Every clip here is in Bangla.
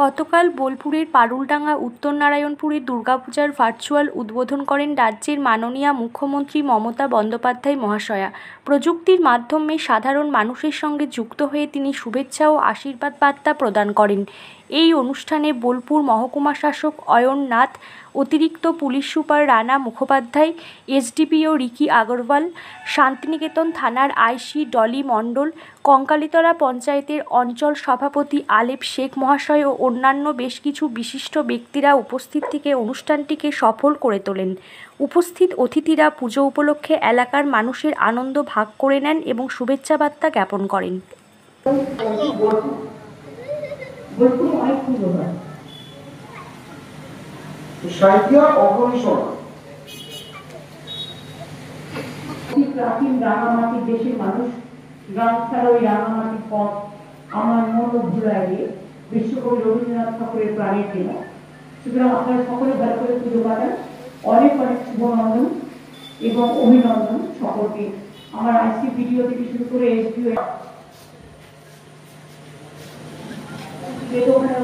গতকাল বোলপুরের পারুলডাঙ্গা উত্তর নারায়ণপুরের দুর্গাপূজার ভার্চুয়াল উদ্বোধন করেন রাজ্যের মাননীয়া মুখ্যমন্ত্রী মমতা বন্দ্যোপাধ্যায় মহাশয়া। প্রযুক্তির মাধ্যমে সাধারণ মানুষের সঙ্গে যুক্ত হয়ে তিনি শুভেচ্ছা ও আশীর্বাদ বার্তা প্রদান করেন। এই অনুষ্ঠানে বোলপুর মহকুমা শাসক অয়ন নাথ, অতিরিক্ত police super Rana Mukhopadhyay, SDPO Ricky Agarwal, Santiniketan থানার আইসি ডলি মণ্ডল, কঙ্কালীতলা পঞ্চায়েতের অঞ্চল সভাপতি আলেপ শেখ মহাশয় ও অন্যান্য বেশ কিছু বিশিষ্ট ব্যক্তিরা উপস্থিত থেকে অনুষ্ঠানটিকে সফল করে তোলেন। উপস্থিত অতিথিরা পুজো উপলক্ষে এলাকার মানুষের আনন্দ ভাগ করে নেন এবং শুভেচ্ছা বার্তা জ্ঞাপন করেন। প্রাচীন রাঙামাটির দেশের মানুষ গান ছাড়া ওই রাঙামাটির পথ আমার মন ভুলায় দিয়ে বিশ্বকবি রবীন্দ্রনাথ ঠাকুরের প্রাণের কেনা। সুতরাং আপনারা সকলে ভালো করে পুজো কাটান। অনেক অনেক শুভনন্দন এবং অভিনন্দন সকলকে। আমার আইসি ভিডিও থেকে শুরু করে এসডিও ওখানে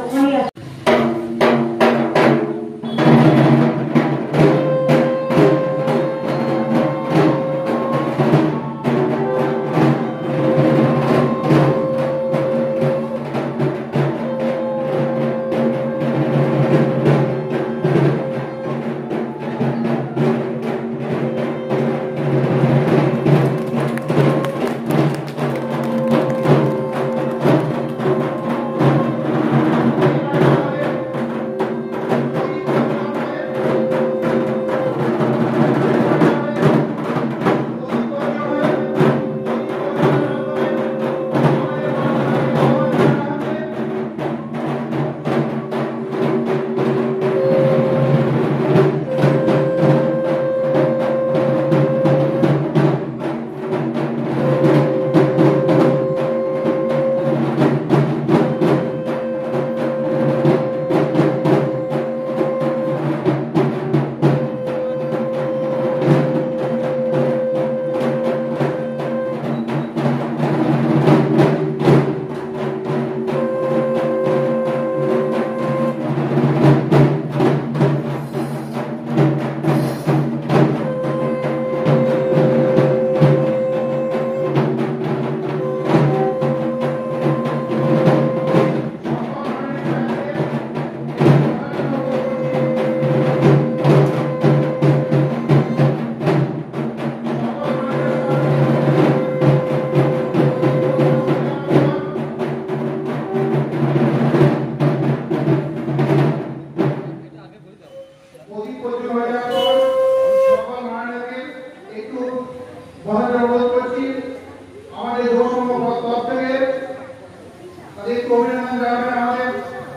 আমাদের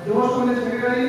যুব সংঘের সেক্রেটারি